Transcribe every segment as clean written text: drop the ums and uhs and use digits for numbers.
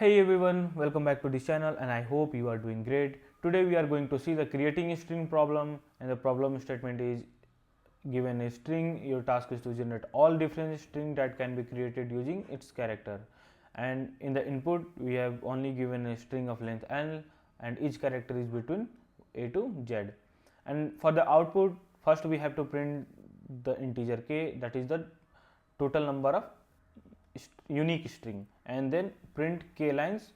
Hey everyone, welcome back to this channel and I hope you are doing great. Today we are going to see the creating a string problem, and the problem statement is given a string. Your task is to generate all different string that can be created using its character, and in the input we have only given a string of length L and each character is between A to Z. And for the output, first we have to print the integer k, that is the total number of unique string, and then print k lines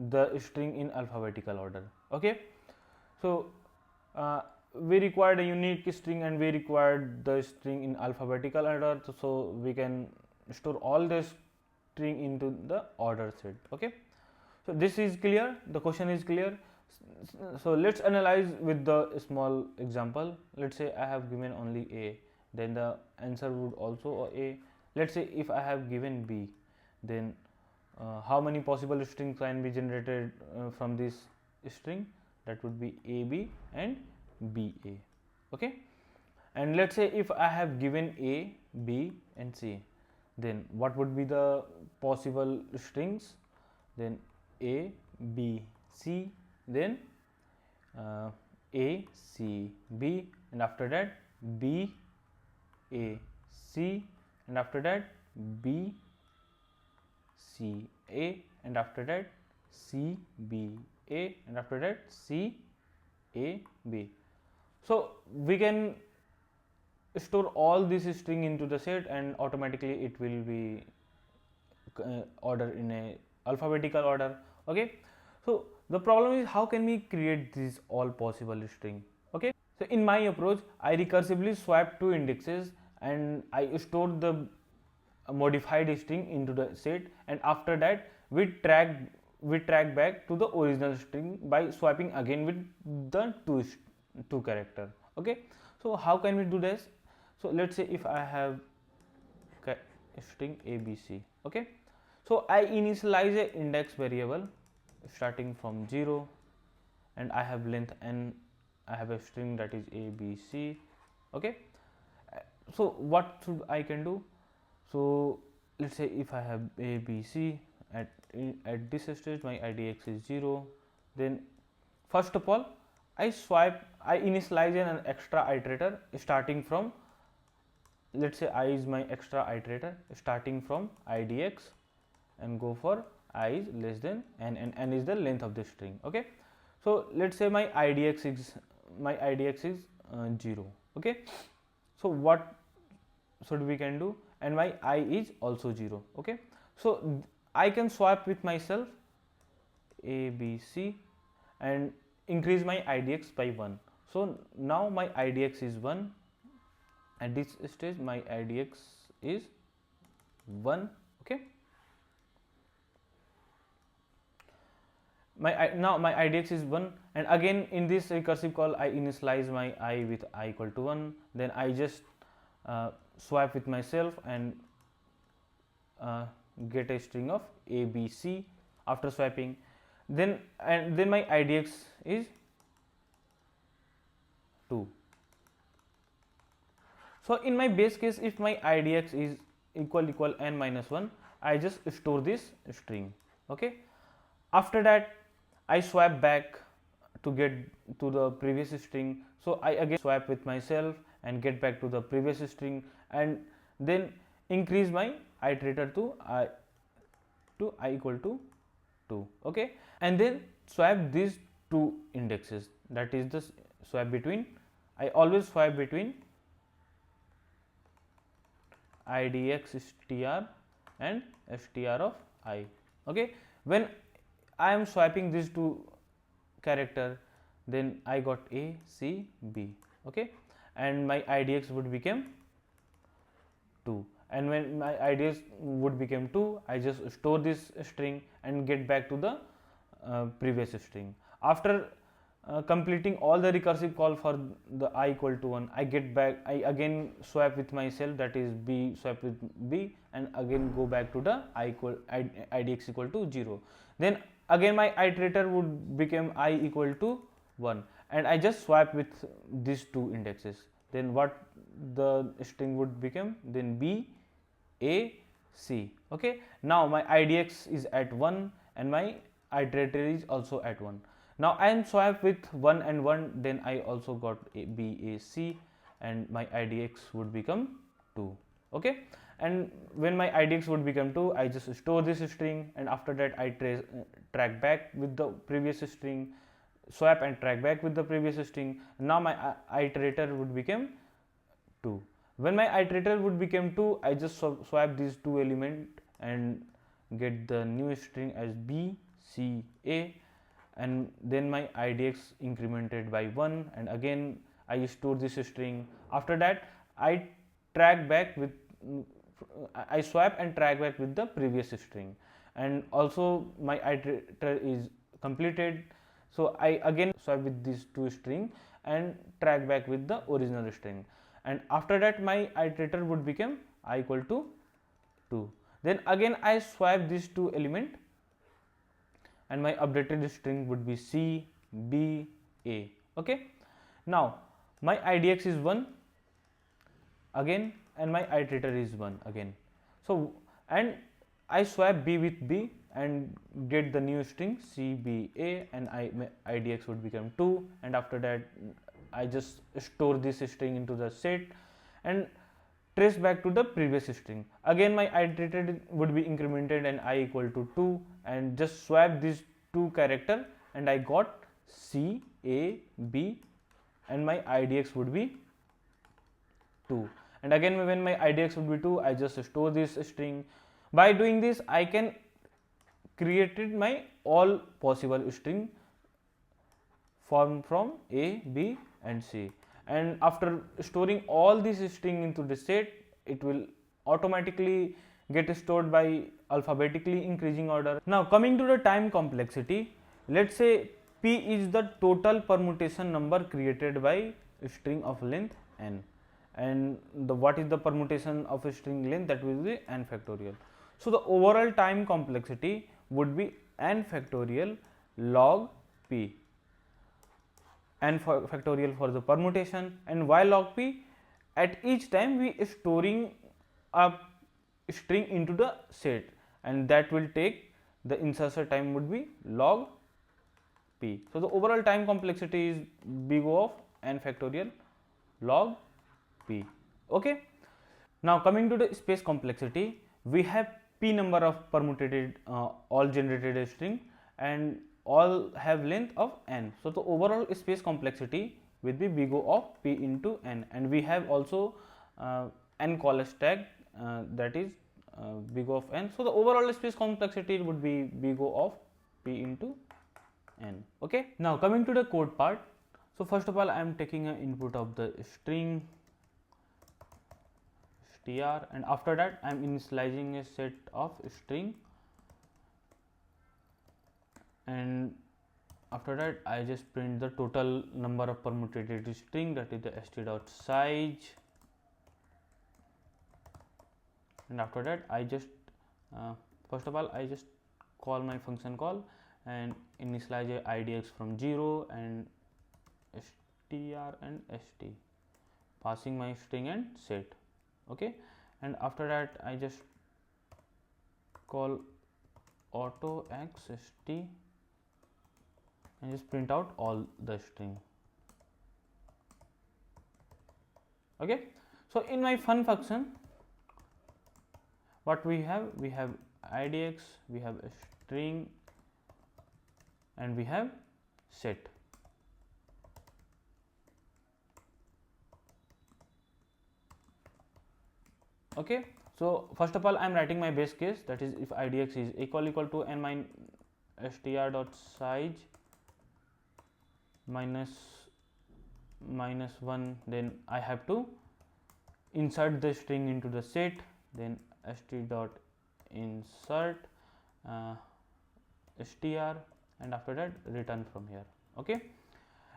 the string in alphabetical order. Okay, so we required a unique string and we required the string in alphabetical order, so we can store all the string into the order set. Okay, so this is clear, the question is clear. So let's analyze with the small example. Let's say I have given only A, then the answer would also A. Let's say if I have given B, then how many possible strings can be generated from this string? That would be AB and BA. Okay, and let's say if I have given A, B and C, then what would be the possible strings? Then A, B, C, then A, C, B, and after that B, A, C, and after that B, C, A, and after that C, B, A, and after that C, A, B. So we can store all this string into the set and automatically it will be ordered in a alphabetical order. Okay, so the problem is how can we create these all possible string? Okay, so in my approach I recursively swap two indexes and I store the modified string into the set, and after that we track back to the original string by swapping again with the two character. Okay, so how can we do this? So let's say if I have string ABC. Okay, so I initialize a index variable starting from 0 and I have length n. I have a string that is ABC. Okay, so what should I can do? So let's say if I have ABC at this stage my IDX is 0, then first of all I initialize an extra iterator starting from, let's say I is my extra iterator starting from IDX and go for I is less than n and n is the length of the string. Okay, so let's say my IDX is 0. Okay, so what should we can do? And my I is also 0. Okay, so I can swap with myself ABC and increase my IDX by 1. So now my IDX is 1. At this stage my IDX is 1. Okay, now my IDX is 1, and again in this recursive call I initialize my I with I equal to 1. Then I just swap with myself and get a string of ABC after swapping. Then my IDX is 2. So in my base case, if my IDX is equal n minus 1, I just store this string. Okay, after that I swap back to get to the previous string. So I again swap with myself and get back to the previous string, and then increase my iterator to I equal to 2. Okay, and then swap these two indexes, that is the swap between, I always swap between IDX str and str of I. Okay, when I am swapping these two character, then I got A, C, B. Okay, and my IDX would become 2, and when my IDX would become 2, I just store this string and get back to the previous string. After completing all the recursive call for the I equal to 1, I get back, I again swap with myself, that is B swap with B, and again go back to the IDX equal to 0. Then again my iterator would become I equal to 1, and I just swap with these two indexes. Then what the string would become? Then B, A, C. Okay, now my IDX is at 1 and my iterator is also at 1. Now I am swap with 1 and 1, then I also got B, A, C, and my IDX would become 2. Okay, and when my IDX would become 2, I just store this string, and after that I track back with the previous string, swap and track back with the previous string. Now my iterator would become 2. When my iterator would become 2, I just swap these two elements and get the new string as B, C, A, and then my IDX incremented by 1, and again I store this string. After that I track back with I swap and track back with the previous string, and also my iterator is completed. So I again swap with these two string and track back with the original string, and after that my iterator would become I equal to 2. Then again I swap these two element, and my updated string would be C, B, A. Okay, now my IDX is 1 again, and my iterator is 1 again. So, and I swap B with B and get the new string C, B, A, and my IDX would become 2, and after that I just store this string into the set and trace back to the previous string. Again my iterator would be incremented and I equal to 2, and just swap these two character, and I got C, A, B, and my IDX would be 2. And again when my IDX would be 2, I just store this string. By doing this I can created my all possible string formed from A, B, and C, and after storing all these string into the set, it will automatically get stored by alphabetically increasing order. Now coming to the time complexity, let's say P is the total permutation number created by a string of length n, and what is the permutation of a string length? That will be n factorial. So the overall time complexity would be n factorial log P, n factorial for the permutation, and y log P. At each time we storing a string into the set, and that will take the insertion time would be log P. So the overall time complexity is big O of n factorial log P. Okay. Now coming to the space complexity, we have P number of permutated all generated string, and all have length of n. So the overall space complexity will be big O of P into n, and we have also n call tag, that is big O of n. So the overall space complexity would be big O of P into n. Okay. Now coming to the code part. So first of all I am taking an input of the string str, and after that I am initializing a set of string, and after that I just print the total number of permutated string, that is the st.size, and after that I just first of all I just call my function call and initialize a IDX from 0 and str and st, passing my string and set. Okay, and after that I just call auto x st and just print out all the string. Okay, so in my fun function what we have IDX, we have a string, and we have set. Okay, so first of all I am writing my base case, that is if IDX is equal to n minus str dot size minus 1, then I have to insert the string into the set, then st dot insert str, and after that return from here. Okay,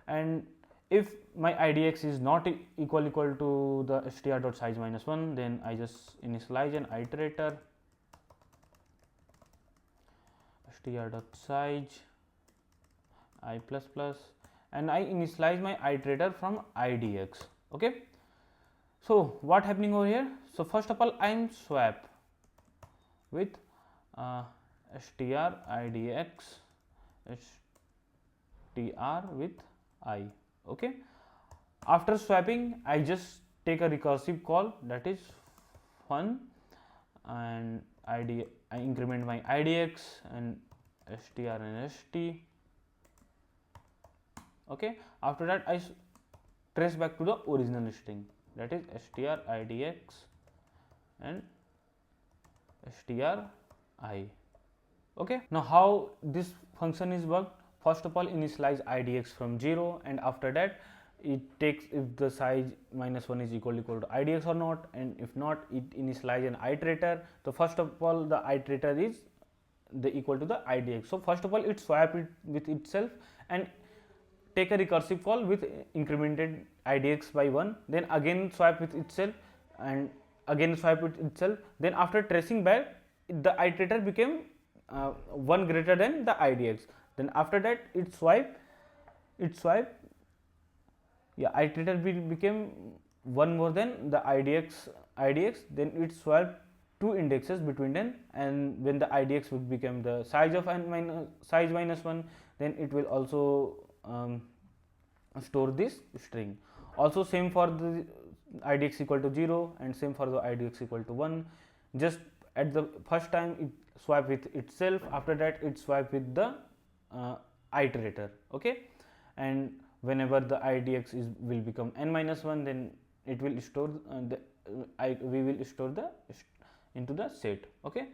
and if my IDX is not equal to the str dot size minus 1, then I just initialize an iterator str dot size I plus plus, and I initialize my iterator from IDX. Okay, so what happening over here? So first of all I am swap with str idx str with I. Okay, after swapping I just take a recursive call, that is fun, and id I increment my idx and str and st. Okay, after that I trace back to the original string, that is str idx and str I. Okay, now how this function is worked? First of all, initialize idx from 0, and after that it takes if the size -1 is equal to idx or not, and if not, it initialize an iterator. So first of all, the iterator is the equal to the idx. So first of all, it swap it with itself and take a recursive call with incremented idx by 1, then again swap with itself and again swap with itself. Then after tracing back, the iterator became 1 greater than the idx. Then after that it swipe, yeah, iterator became 1 more than the idx. Then it swap 2 indexes between them, and when the idx will become the size of size -1, then it will also store this string. Also same for the idx equal to 0 and same for the idx equal to 1. Just at the first time it swap with itself, after that it swap with the iterator. Okay, and whenever the idx will become n-1, then it will store we will store the into the set. Okay,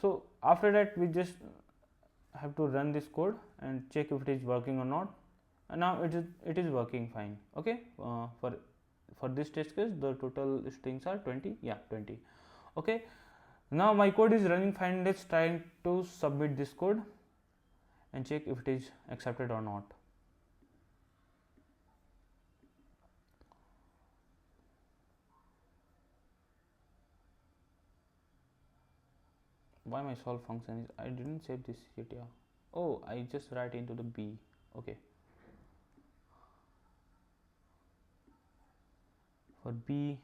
so after that we just have to run this code and check if it is working or not, and now it is working fine. Okay, for this test case the total strings are 20. Yeah, 20. Okay, now my code is running fine. Let's try to submit this code and check if it is accepted or not. Why my solve function is, I didn't save this yet. Yeah, oh, I just write into the B. Okay, for B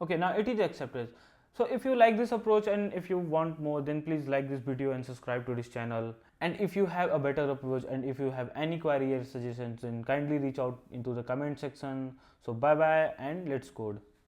okay, now it is accepted. So if you like this approach and if you want more, then please like this video and subscribe to this channel. And if you have a better approach and if you have any query or suggestions, then kindly reach out into the comment section. So bye bye and let's code.